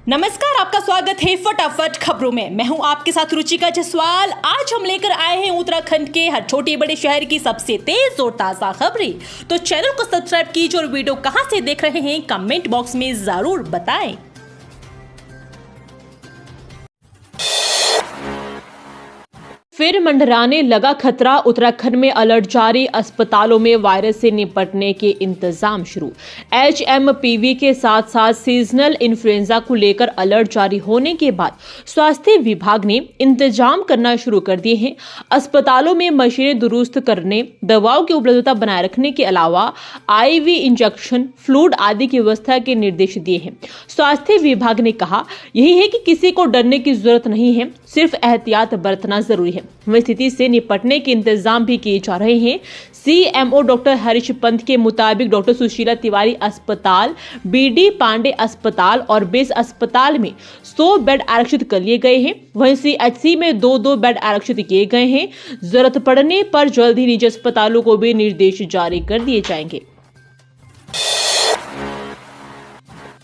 नमस्कार, आपका स्वागत है फटाफट खबरों में। मैं हूं आपके साथ रुचिका जसवाल। आज हम लेकर आए हैं उत्तराखंड के हर छोटे बड़े शहर की सबसे तेज और ताजा खबरें। तो चैनल को सब्सक्राइब कीजिए और वीडियो कहां से देख रहे हैं कमेंट बॉक्स में जरूर बताएं। फिर मंडराने लगा खतरा, उत्तराखंड में अलर्ट जारी, अस्पतालों में वायरस से निपटने के इंतजाम शुरू। HMPV के साथ साथ सीजनल इन्फ्लुएंजा को लेकर अलर्ट जारी होने के बाद स्वास्थ्य विभाग ने इंतजाम करना शुरू कर दिए हैं। अस्पतालों में मशीनें दुरुस्त करने, दवाओं की उपलब्धता बनाए रखने के अलावा IV इंजेक्शन, फ्लूइड आदि की व्यवस्था के निर्देश दिए हैं। स्वास्थ्य विभाग ने कहा यही है कि किसी को डरने की जरूरत नहीं है, सिर्फ एहतियात बरतना जरूरी है। वहीं स्थिति से निपटने के इंतजाम भी किए जा रहे हैं। CMO डॉक्टर हरीश पंत के मुताबिक डॉक्टर सुशीला तिवारी अस्पताल, BD पांडे अस्पताल और बेस अस्पताल में 100 बेड आरक्षित कर लिए गए हैं। वहीं CHC में 2-2 बेड आरक्षित किए गए हैं। जरूरत पड़ने पर जल्द ही निजी अस्पतालों को भी निर्देश जारी कर दिए जाएंगे।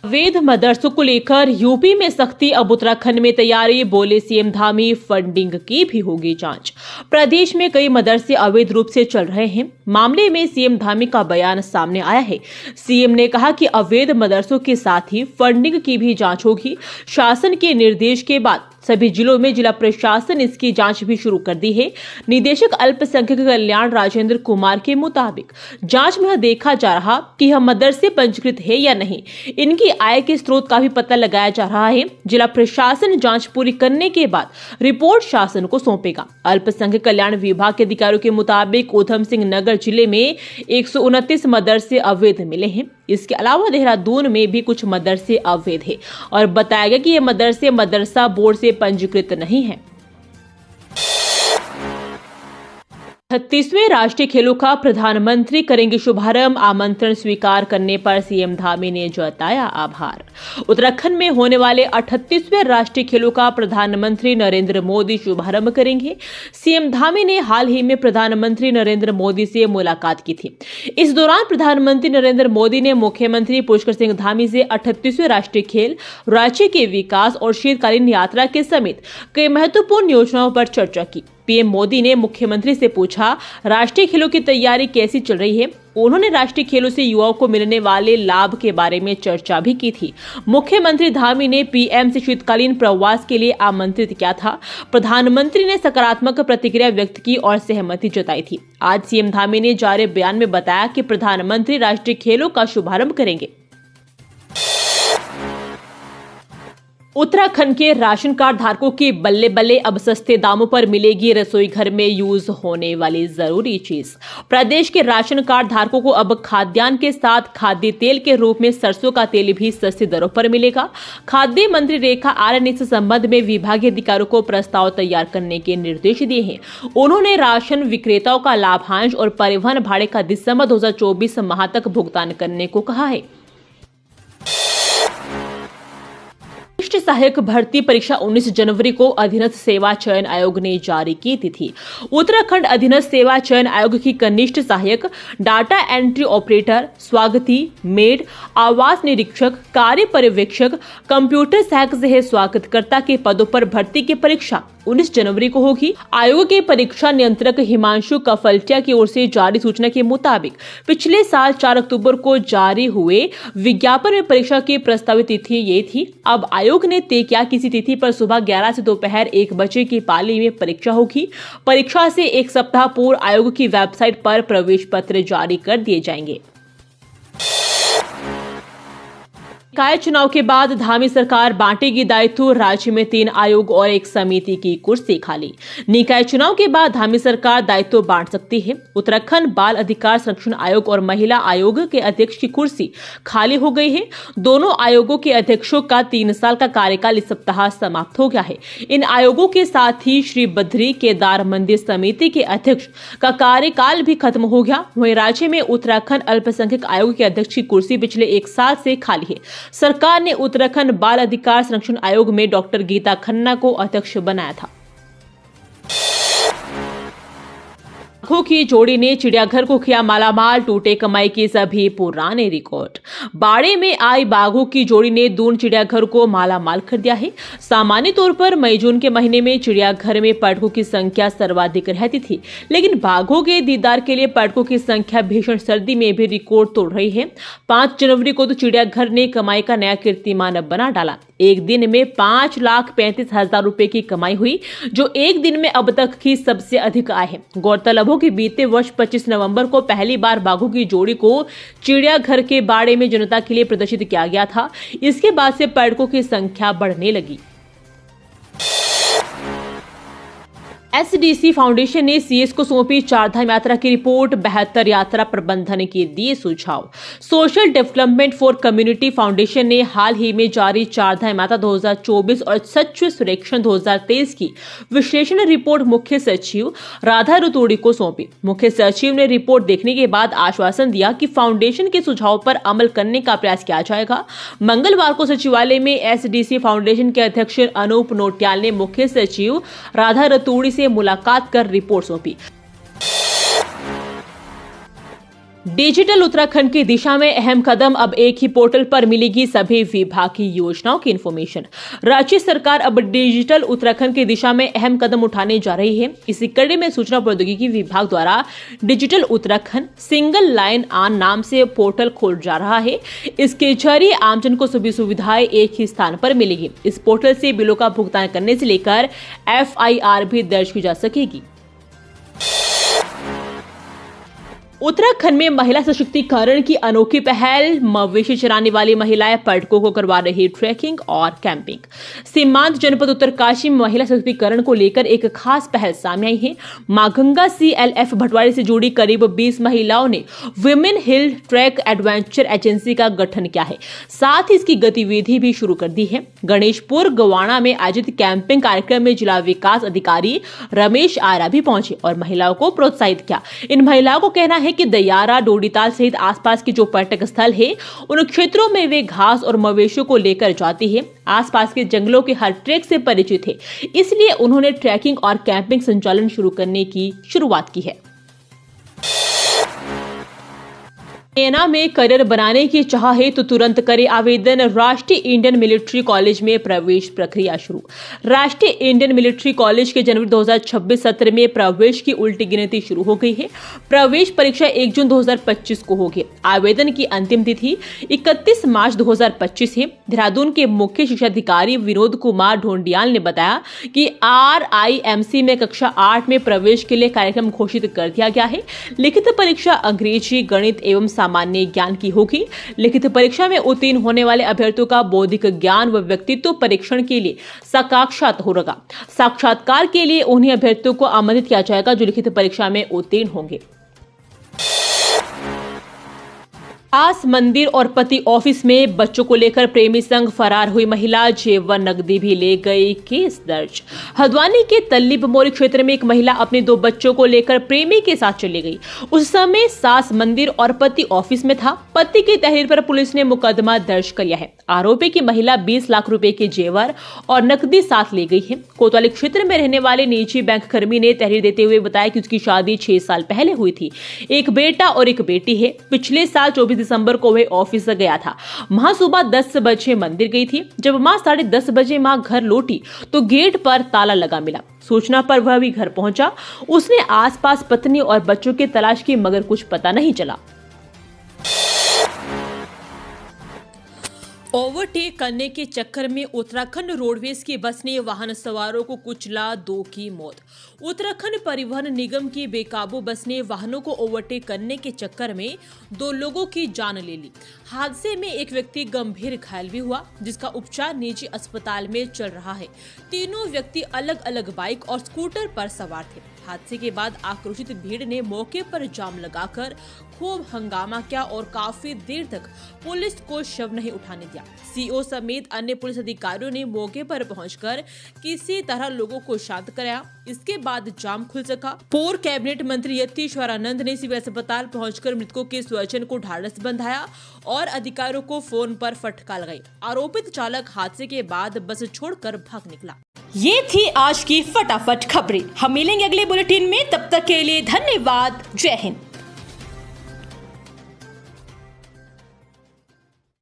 अवैध मदरसों को लेकर यूपी में सख्ती, अब उत्तराखंड में तैयारी, बोले CM धामी। फंडिंग की भी होगी जांच। प्रदेश में कई मदरसे अवैध रूप से चल रहे हैं। मामले में CM धामी का बयान सामने आया है। CM ने कहा कि अवैध मदरसों के साथ ही फंडिंग की भी जांच होगी। शासन के निर्देश के बाद सभी जिलों में जिला प्रशासन इसकी जांच भी शुरू कर दी है। निदेशक अल्पसंख्यक कल्याण राजेंद्र कुमार के मुताबिक जांच में देखा जा रहा कि यह मदरसे पंजीकृत है या नहीं। इनकी आय के स्रोत का भी पता लगाया जा रहा है। जिला प्रशासन जांच पूरी करने के बाद रिपोर्ट शासन को सौंपेगा। अल्पसंख्यक कल्याण विभाग के अधिकारियों के मुताबिक ऊधम सिंह नगर जिले में 129 मदरसे अवैध मिले हैं। इसके अलावा देहरादून में भी कुछ मदरसे अवैध है और बताया गया कि ये मदरसे मदरसा बोर्ड से पंजीकृत नहीं है। 36वें राष्ट्रीय खेलों का प्रधानमंत्री करेंगे शुभारंभ, आमंत्रण स्वीकार करने पर CM धामी ने जताया आभार। उत्तराखंड में होने वाले 38वें राष्ट्रीय खेलों का प्रधानमंत्री नरेंद्र मोदी शुभारंभ करेंगे। CM धामी ने हाल ही में प्रधानमंत्री नरेंद्र मोदी से मुलाकात की थी। इस दौरान प्रधानमंत्री नरेंद्र मोदी ने मुख्यमंत्री पुष्कर सिंह धामी से 38वें राष्ट्रीय खेल, राज्य के विकास और शीतकालीन यात्रा के समेत कई महत्वपूर्ण योजनाओं पर चर्चा की। PM मोदी ने मुख्यमंत्री से पूछा राष्ट्रीय खेलों की तैयारी कैसी चल रही है। उन्होंने राष्ट्रीय खेलों से युवाओं को मिलने वाले लाभ के बारे में चर्चा भी की थी। मुख्यमंत्री धामी ने PM से शीतकालीन प्रवास के लिए आमंत्रित किया था। प्रधानमंत्री ने सकारात्मक प्रतिक्रिया व्यक्त की और सहमति जताई थी। आज CM धामी ने जारी बयान में बताया कि प्रधानमंत्री राष्ट्रीय खेलों का शुभारंभ करेंगे। उत्तराखंड के राशन कार्ड धारकों की बल्ले बल्ले, अब सस्ते दामों पर मिलेगी रसोई घर में यूज होने वाली जरूरी चीज। प्रदेश के राशन कार्ड धारकों को अब खाद्यान्न के साथ खाद्य तेल के रूप में सरसों का तेल भी सस्ती दरों पर मिलेगा। खाद्य मंत्री रेखा आर्य ने इस संबंध में विभागीय अधिकारियों को प्रस्ताव तैयार करने के निर्देश दिए हैं। उन्होंने राशन विक्रेताओं का लाभांश और परिवहन भाड़े का दिसंबर 2024 माह तक भुगतान करने को कहा है। सहायक भर्ती परीक्षा 19 जनवरी को अधीनस्थ सेवा चयन आयोग ने जारी की थी। उत्तराखंड अधीनस्थ सेवा चयन आयोग की कनिष्ठ सहायक, डाटा एंट्री ऑपरेटर, स्वागती, मेड, आवास निरीक्षक, कार्य पर्यवेक्षक, कंप्यूटर सहायक सह स्वागतकर्ता के पदों पर भर्ती की परीक्षा 19 जनवरी को होगी। आयोग के परीक्षा नियंत्रक हिमांशु कफलटिया की ओर से जारी सूचना के मुताबिक पिछले साल 4 अक्टूबर को जारी हुए विज्ञापन में परीक्षा की प्रस्तावित तिथि ये थी। अब आयोग ने तय किया किसी तिथि पर सुबह 11 से दोपहर 1 बजे की पाली में परीक्षा होगी। परीक्षा से एक सप्ताह पूर्व आयोग की वेबसाइट पर प्रवेश पत्र जारी कर दिए जाएंगे। निकाय चुनाव के बाद धामी सरकार बांटेगी दायित्व, राज्य में 3 आयोग और एक समिति की कुर्सी खाली। निकाय चुनाव के बाद धामी सरकार दायित्व बांट सकती है। उत्तराखंड बाल अधिकार संरक्षण आयोग और महिला आयोग के अध्यक्ष की कुर्सी खाली हो गई है। दोनों आयोगों के अध्यक्षों का 3 साल का कार्यकाल इस सप्ताह समाप्त हो गया है। इन आयोगों के साथ ही श्री बद्री केदार मंदिर समिति के अध्यक्ष का कार्यकाल भी खत्म हो गया। वहीं राज्य में उत्तराखंड अल्पसंख्यक आयोग के अध्यक्ष की कुर्सी पिछले 1 साल से खाली है। सरकार ने उत्तराखंड बाल अधिकार संरक्षण आयोग में डॉक्टर गीता खन्ना को अध्यक्ष बनाया था। बाघों की जोड़ी ने चिड़ियाघर को किया मालामाल, टूटे कमाई के सभी पुराने रिकॉर्ड। बाड़े में आई बाघों की जोड़ी ने दून चिड़ियाघर को मालामाल कर दिया है। सामान्य तौर पर मई जून के महीने में चिड़ियाघर में पर्यटकों की संख्या सर्वाधिक रहती थी, लेकिन बाघों के दीदार के लिए पर्यटकों की संख्या भीषण सर्दी में भी रिकॉर्ड तोड़ रही है। 5 जनवरी को तो चिड़ियाघर ने कमाई का नया कीर्तिमान बना डाला। एक दिन में 5,35,000 रुपए की कमाई हुई, जो एक दिन में अब तक की सबसे अधिक आय है। गौरतलब हो कि बीते वर्ष 25 नवंबर को पहली बार बाघों की जोड़ी को चिड़ियाघर के बाड़े में जनता के लिए प्रदर्शित किया गया था। इसके बाद से पर्यटकों की संख्या बढ़ने लगी। एसडीसी फाउंडेशन ने सीएस को सौंपी चारधाम यात्रा की रिपोर्ट, 72 यात्रा प्रबंधन के दिए सुझाव। Social development for community foundation ने हाल ही में जारी चारधाम यात्रा 2024 और सच्चे सर्वेक्षण 2023 की विश्लेषण रिपोर्ट मुख्य सचिव राधा रतूड़ी को सौंपी। मुख्य सचिव ने रिपोर्ट देखने के बाद आश्वासन दिया कि फाउंडेशन के सुझाव पर अमल करने का प्रयास किया जाएगा। मंगलवार को सचिवालय में एसडीसी फाउंडेशन के अध्यक्ष अनूप नोटियाल ने मुख्य सचिव राधा रतूड़ी से मुलाकात कर रिपोर्ट सौंपी। डिजिटल उत्तराखंड की दिशा में अहम कदम, अब एक ही पोर्टल पर मिलेगी सभी विभाग की योजनाओं की इन्फॉर्मेशन। राज्य सरकार अब डिजिटल उत्तराखंड की दिशा में अहम कदम उठाने जा रही है। इसी कड़ी में सूचना प्रौद्योगिकी विभाग द्वारा digital Uttarakhand single line on नाम से पोर्टल खोल जा रहा है। इसके जरिए आमजन को सभी सुविधाएं एक ही स्थान पर मिलेगी। इस पोर्टल से बिलों का भुगतान करने से लेकर FIR भी दर्ज की जा सकेगी। उत्तराखंड में महिला सशक्तिकरण की अनोखी पहल, मवेशी चराने वाली महिलाएं पर्यटकों को करवा रही ट्रैकिंग और कैंपिंग। सीमांत जनपद उत्तरकाशी में महिला सशक्तिकरण को लेकर एक खास पहल सामने आई है। मां गंगा CLF भटवाड़ी से जुड़ी करीब 20 महिलाओं ने विमेन हिल ट्रैक एडवेंचर एजेंसी का गठन किया है। साथ ही इसकी गतिविधि भी शुरू कर दी है। गणेशपुर गवाना में आयोजित कैंपिंग कार्यक्रम में जिला विकास अधिकारी रमेश आरा भी पहुंचे और महिलाओं को प्रोत्साहित किया। इन महिलाओं को कहना है कि दयारा, डोडीताल सहित आसपास के जो पर्यटक स्थल है, उन क्षेत्रों में वे घास और मवेशियों को लेकर जाती है। आसपास के जंगलों के हर ट्रैक से परिचित है, इसलिए उन्होंने ट्रैकिंग और कैंपिंग संचालन शुरू करने की शुरुआत की है। सेना में करियर बनाने की चाह है तो तुरंत करे आवेदन, राष्ट्रीय इंडियन मिलिट्री कॉलेज में प्रवेश प्रक्रिया शुरू। राष्ट्रीय इंडियन मिलिट्री कॉलेज के जनवरी 2026 सत्र में प्रवेश की उल्टी गिनती शुरू हो गई है। प्रवेश परीक्षा 1 जून 2025 को होगी। आवेदन की अंतिम तिथि 31 मार्च 2025 है। देहरादून के मुख्य शिक्षा अधिकारी विनोद कुमार ढोंडियाल ने बताया कि RIMC में कक्षा 8 में प्रवेश के लिए कार्यक्रम घोषित कर दिया गया है। लिखित परीक्षा अंग्रेजी, गणित एवं सामान्य ज्ञान की होगी। लिखित परीक्षा में उत्तीर्ण होने वाले अभ्यर्थियों का बौद्धिक ज्ञान व व्यक्तित्व परीक्षण के लिए साक्षात्कार होगा। साक्षात्कार के लिए उन्हीं अभ्यर्थियों को आमंत्रित किया जाएगा जो लिखित परीक्षा में उत्तीर्ण होंगे। दास मंदिर और पति ऑफिस में बच्चों को लेकर प्रेमी संग फरार हुई महिला, जेवर नकदी भी ले गई, केस दर्ज। हल्द्वानी के तल्ली बमोरी क्षेत्र में एक महिला अपने 2 बच्चों को लेकर प्रेमी के साथ चली गई। उस समय सास मंदिर और पति ऑफिस में था। पति की तहरीर पर पुलिस ने मुकदमा दर्ज किया है। आरोपी की महिला 20 लाख रुपए के जेवर और नकदी साथ ले गई है। कोतवाली क्षेत्र में रहने वाले निजी बैंक कर्मी ने तहरीर देते हुए बताया कि उसकी शादी 6 साल पहले हुई थी। एक बेटा और एक बेटी है। पिछले साल 24 दिसंबर को वह ऑफिस गया था। मां सुबह 10 बजे मंदिर गई थी। जब मां 10:30 बजे मां घर लौटी तो गेट पर ताला लगा मिला। सूचना पर वह भी घर पहुंचा। उसने आसपास पत्नी और बच्चों की तलाश की, मगर कुछ पता नहीं चला। ओवरटेक करने के चक्कर में उत्तराखंड रोडवेज की बस ने वाहन सवारों को कुचला, 2 की मौत। उत्तराखंड परिवहन निगम की बेकाबू बस ने वाहनों को ओवरटेक करने के चक्कर में 2 लोगों की जान ले ली। हादसे में एक व्यक्ति गंभीर घायल भी हुआ, जिसका उपचार निजी अस्पताल में चल रहा है। तीनों व्यक्ति अलग अलग बाइक और स्कूटर पर सवार थे। हादसे के बाद आक्रोशित भीड़ ने मौके पर जाम लगाकर खूब हंगामा किया और काफी देर तक पुलिस को शव नहीं उठाने दिया। CO समेत अन्य पुलिस अधिकारियों ने मौके पर पहुंचकर किसी तरह लोगों को शांत कराया। इसके बाद जाम खुल सका। पूर्व कैबिनेट मंत्री यतीश्वरानंद ने सिविल अस्पताल पहुंचकर मृतकों के स्वजन को ढाढ़स बंधाया और अधिकारियों को फोन पर फटकार लगाई। आरोपित चालक हादसे के बाद बस छोड़कर भाग निकला। ये थी आज की फटाफट खबरें। हम मिलेंगे अगले बुलेटिन में, तब तक के लिए धन्यवाद। जय हिंद।